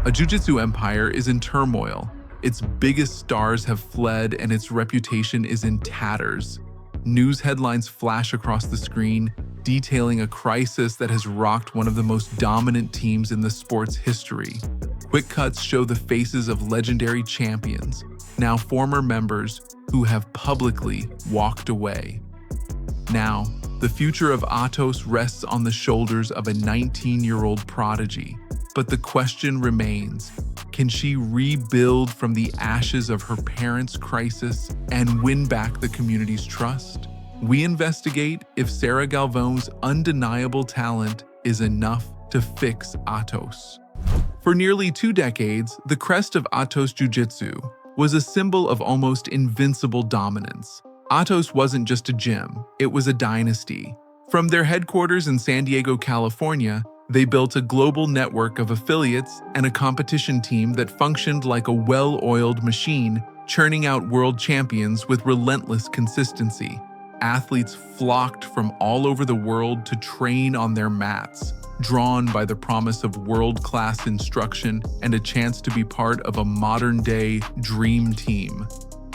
A jiu-jitsu empire is in turmoil. Its biggest stars have fled and its reputation is in tatters. News headlines flash across the screen, detailing a crisis that has rocked one of the most dominant teams in the sport's history. Quick cuts show the faces of legendary champions, now former members, who have publicly walked away. Now, the future of Atos rests on the shoulders of a 19-year-old prodigy. But the question remains, can she rebuild from the ashes of her parents' crisis and win back the community's trust? We investigate if Sarah Galvão's undeniable talent is enough to fix Atos. For nearly 2 decades, the crest of Atos Jiu-Jitsu was a symbol of almost invincible dominance. Atos wasn't just a gym, it was a dynasty. From their headquarters in San Diego, California, they built a global network of affiliates and a competition team that functioned like a well-oiled machine, churning out world champions with relentless consistency. Athletes flocked from all over the world to train on their mats, drawn by the promise of world-class instruction and a chance to be part of a modern-day dream team.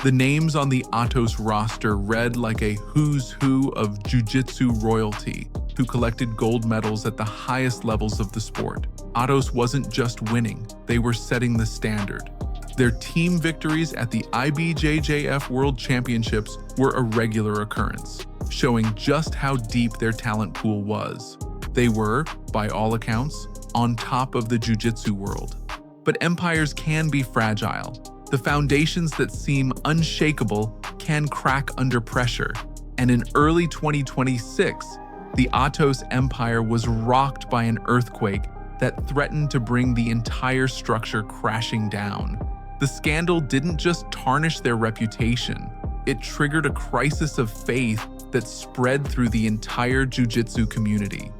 The names on the Atos roster read like a who's who of jiu-jitsu royalty, who collected gold medals at the highest levels of the sport. Atos wasn't just winning, they were setting the standard. Their team victories at the IBJJF World Championships were a regular occurrence, showing just how deep their talent pool was. They were, by all accounts, on top of the jiu-jitsu world. But empires can be fragile. The foundations that seem unshakable can crack under pressure. And in early 2026, the Atos empire was rocked by an earthquake that threatened to bring the entire structure crashing down. The scandal didn't just tarnish their reputation, it triggered a crisis of faith that spread through the entire jiu-jitsu community.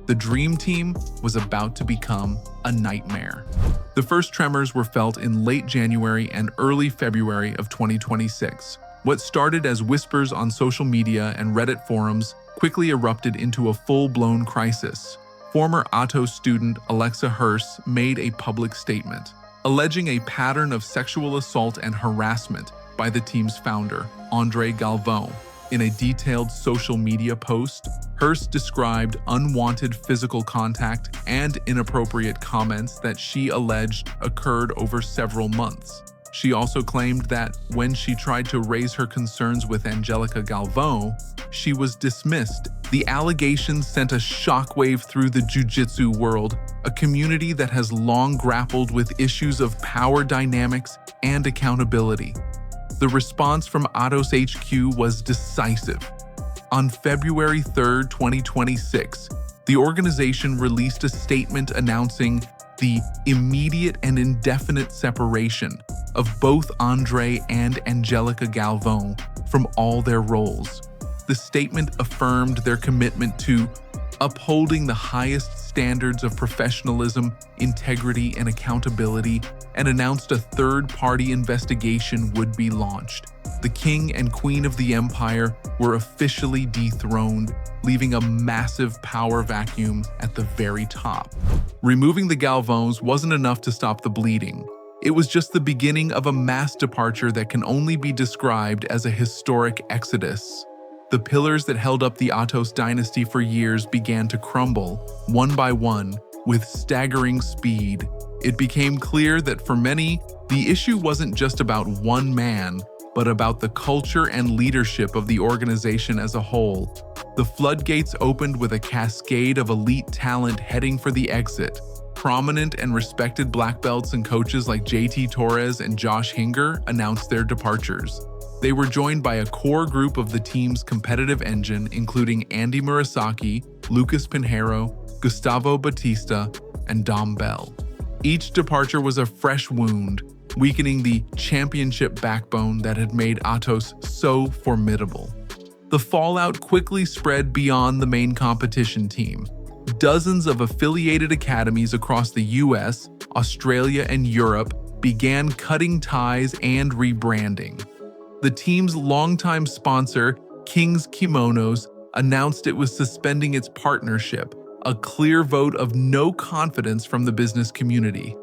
The dream team was about to become a nightmare. The first tremors were felt in late January and early February of 2026. What started as whispers on social media and Reddit forums quickly erupted into a full-blown crisis. Former Atos student Alexa Hurst made a public statement, alleging a pattern of sexual assault and harassment by the team's founder, Andre Galvão. In a detailed social media post, Hurst described unwanted physical contact and inappropriate comments that she alleged occurred over several months. She also claimed that when she tried to raise her concerns with Angelica Galvão, she was dismissed. The allegations sent a shockwave through the jiu-jitsu world, a community that has long grappled with issues of power dynamics and accountability. The response from Atos HQ was decisive. On February 3, 2026, the organization released a statement announcing the immediate and indefinite separation of both Andre and Angelica Galvão from all their roles. The statement affirmed their commitment to upholding the highest standards of professionalism, integrity, and accountability, and announced a third-party investigation would be launched. The king and queen of the empire were officially dethroned, leaving a massive power vacuum at the very top. Removing the Galvãos wasn't enough to stop the bleeding. It was just the beginning of a mass departure that can only be described as a historic exodus. The pillars that held up the Atos dynasty for years began to crumble, one by one, with staggering speed. It became clear that for many, the issue wasn't just about one man, but about the culture and leadership of the organization as a whole. The floodgates opened with a cascade of elite talent heading for the exit. Prominent and respected black belts and coaches like JT Torres and Josh Hinger announced their departures. They were joined by a core group of the team's competitive engine, including Andy Murasaki, Lucas Pinheiro, Gustavo Batista, and Dom Bell. Each departure was a fresh wound, weakening the championship backbone that had made Atos so formidable. The fallout quickly spread beyond the main competition team. Dozens of affiliated academies across the US, Australia, and Europe began cutting ties and rebranding. The team's longtime sponsor, King's Kimonos, announced it was suspending its partnership, a clear vote of no confidence from the business community.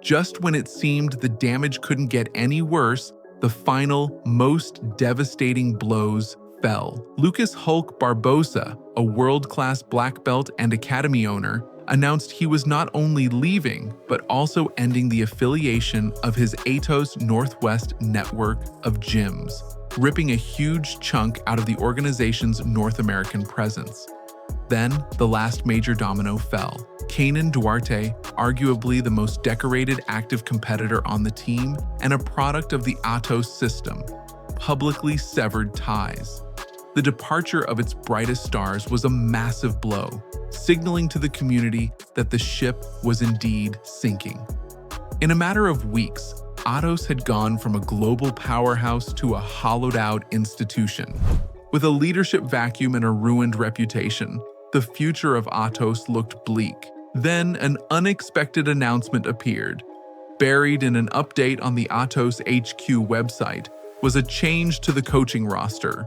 Just when it seemed the damage couldn't get any worse, the final, most devastating blows fell. Lucas Hulk Barbosa, a world-class black belt and academy owner, announced he was not only leaving, but also ending the affiliation of his Atos Northwest network of gyms, ripping a huge chunk out of the organization's North American presence. Then, the last major domino fell. Kaynan Duarte, arguably the most decorated active competitor on the team and a product of the Atos system, publicly severed ties. The departure of its brightest stars was a massive blow, signaling to the community that the ship was indeed sinking. In a matter of weeks, Atos had gone from a global powerhouse to a hollowed-out institution. With a leadership vacuum and a ruined reputation, the future of Atos looked bleak. Then an unexpected announcement appeared. Buried in an update on the Atos HQ website was a change to the coaching roster.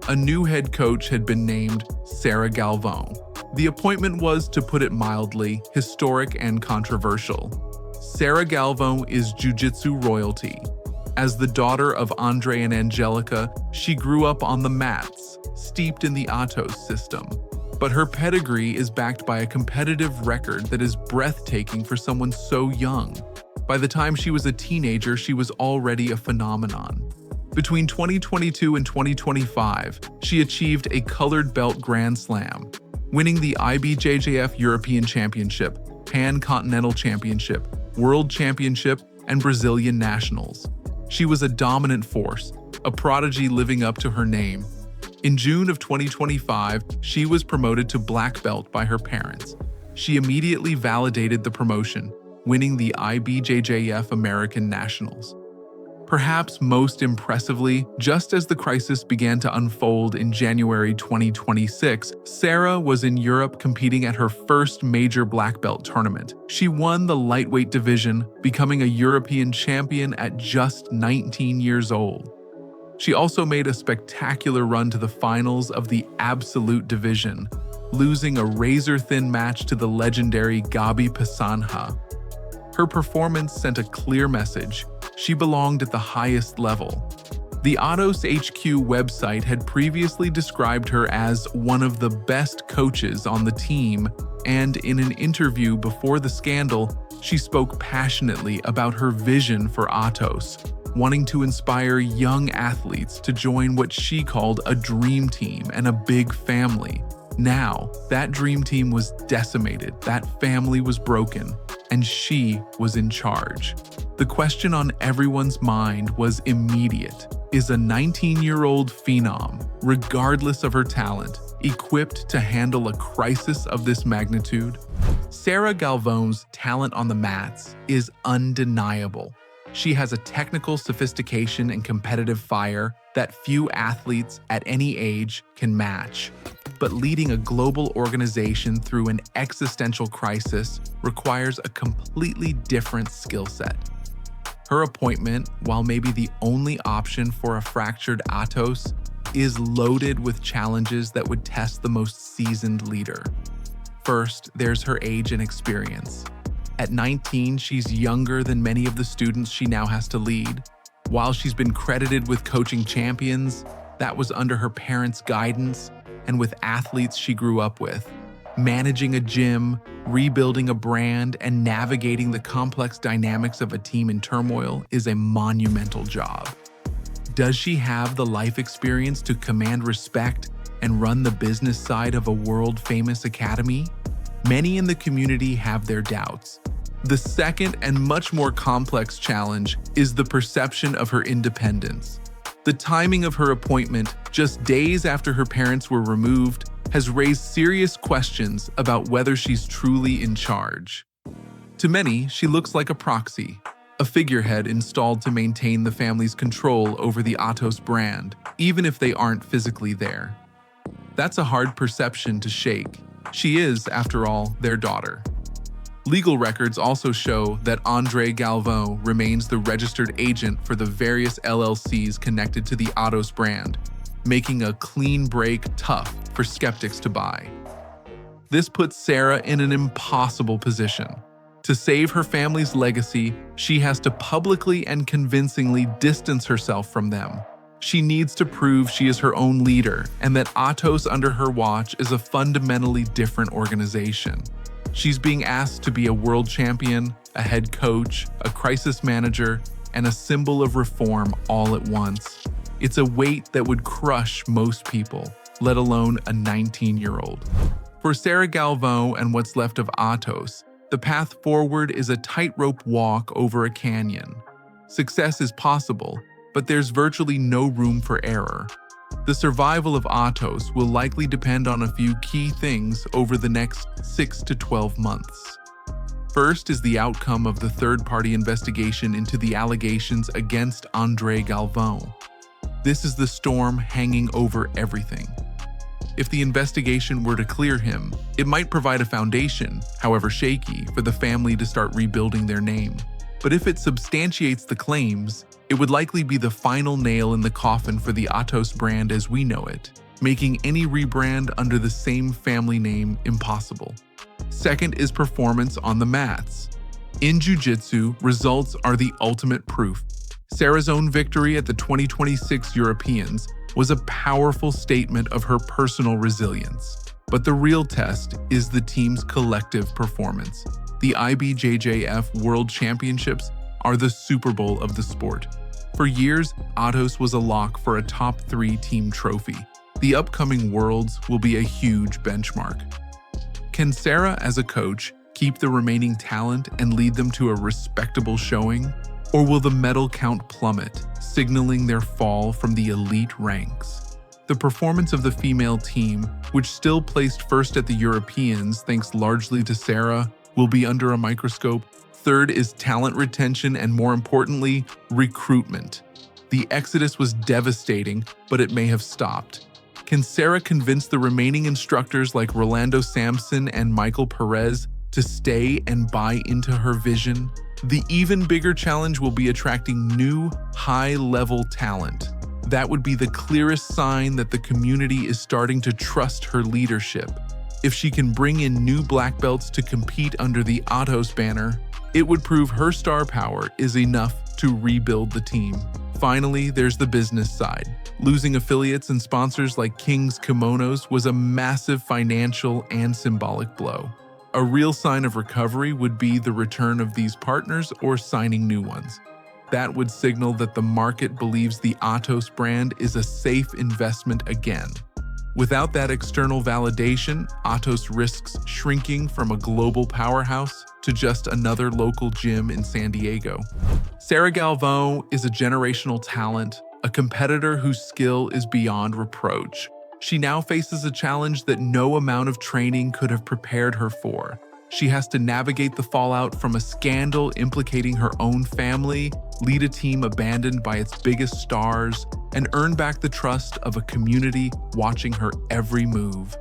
A new head coach had been named Sarah Galvão. The appointment was, to put it mildly, historic and controversial. Sarah Galvão is jiu-jitsu royalty. As the daughter of Andre and Angelica, she grew up on the mats, steeped in the Atos system. But her pedigree is backed by a competitive record that is breathtaking for someone so young. By the time she was a teenager, she was already a phenomenon. Between 2022 and 2025, she achieved a colored belt Grand Slam, winning the IBJJF European Championship, Pan-Continental Championship, World Championship, and Brazilian Nationals. She was a dominant force, a prodigy living up to her name. In June of 2025, she was promoted to black belt by her parents. She immediately validated the promotion, winning the IBJJF American Nationals. Perhaps most impressively, just as the crisis began to unfold in January 2026, Sarah was in Europe competing at her first major black belt tournament. She won the lightweight division, becoming a European champion at just 19 years old. She also made a spectacular run to the finals of the Absolute division, losing a razor-thin match to the legendary Gabi Pasanha. Her performance sent a clear message: she belonged at the highest level. The Atos HQ website had previously described her as one of the best coaches on the team, and in an interview before the scandal, she spoke passionately about her vision for Atos, wanting to inspire young athletes to join what she called a dream team and a big family. Now, that dream team was decimated, that family was broken, and she was in charge. The question on everyone's mind was immediate. Is a 19-year-old phenom, regardless of her talent, equipped to handle a crisis of this magnitude? Sarah Galvão's talent on the mats is undeniable. She has a technical sophistication and competitive fire that few athletes at any age can match. But leading a global organization through an existential crisis requires a completely different skill set. Her appointment, while maybe the only option for a fractured Atos, is loaded with challenges that would test the most seasoned leader. First, there's her age and experience. At 19, she's younger than many of the students she now has to lead. While she's been credited with coaching champions, that was under her parents' guidance and with athletes she grew up with. Managing a gym, rebuilding a brand, and navigating the complex dynamics of a team in turmoil is a monumental job. Does she have the life experience to command respect and run the business side of a world-famous academy? Many in the community have their doubts. The second and much more complex challenge is the perception of her independence. The timing of her appointment, just days after her parents were removed, has raised serious questions about whether she's truly in charge. To many, she looks like a proxy, a figurehead installed to maintain the family's control over the Atos brand, even if they aren't physically there. That's a hard perception to shake. She is, after all, their daughter. Legal records also show that Andre Galvao remains the registered agent for the various LLCs connected to the Atos brand, making a clean break tough for skeptics to buy. This puts Sarah in an impossible position. To save her family's legacy, she has to publicly and convincingly distance herself from them. She needs to prove she is her own leader and that Atos under her watch is a fundamentally different organization. She's being asked to be a world champion, a head coach, a crisis manager, and a symbol of reform all at once. It's a weight that would crush most people, let alone a 19-year-old. For Sarah Galvão and what's left of Atos, the path forward is a tightrope walk over a canyon. Success is possible, but there's virtually no room for error. The survival of Atos will likely depend on a few key things over the next 6 to 12 months. First is the outcome of the third-party investigation into the allegations against Andre Galvao. This is the storm hanging over everything. If the investigation were to clear him, it might provide a foundation, however shaky, for the family to start rebuilding their name. But if it substantiates the claims, it would likely be the final nail in the coffin for the Atos brand as we know it, making any rebrand under the same family name impossible. Second is performance on the mats. In jiu-jitsu, results are the ultimate proof. Sarah's own victory at the 2026 Europeans was a powerful statement of her personal resilience. But the real test is the team's collective performance. The IBJJF World Championships are the Super Bowl of the sport. For years, Atos was a lock for a top 3 team trophy. The upcoming Worlds will be a huge benchmark. Can Sarah, as a coach, keep the remaining talent and lead them to a respectable showing? Or will the medal count plummet, signaling their fall from the elite ranks? The performance of the female team, which still placed first at the Europeans thanks largely to Sarah, will be under a microscope. Third is talent retention and, more importantly, recruitment. The exodus was devastating, but it may have stopped. Can Sarah convince the remaining instructors like Rolando Sampson and Michael Perez to stay and buy into her vision? The even bigger challenge will be attracting new, high-level talent. That would be the clearest sign that the community is starting to trust her leadership. If she can bring in new black belts to compete under the Atos banner, it would prove her star power is enough to rebuild the team. Finally, there's the business side. Losing affiliates and sponsors like King's Kimonos was a massive financial and symbolic blow. A real sign of recovery would be the return of these partners or signing new ones. That would signal that the market believes the Atos brand is a safe investment again. Without that external validation, Atos risks shrinking from a global powerhouse to just another local gym in San Diego. Sarah Galvão is a generational talent, a competitor whose skill is beyond reproach. She now faces a challenge that no amount of training could have prepared her for. She has to navigate the fallout from a scandal implicating her own family, lead a team abandoned by its biggest stars, and earn back the trust of a community watching her every move.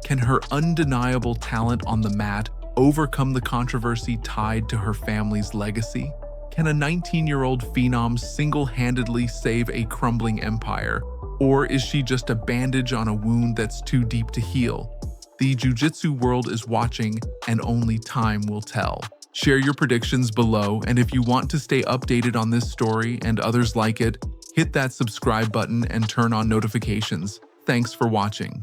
Can her undeniable talent on the mat overcome the controversy tied to her family's legacy? Can a 19-year-old phenom single-handedly save a crumbling empire? Or is she just a bandage on a wound that's too deep to heal? The jiu-jitsu world is watching, and only time will tell. Share your predictions below, and if you want to stay updated on this story and others like it, hit that subscribe button and turn on notifications. Thanks for watching.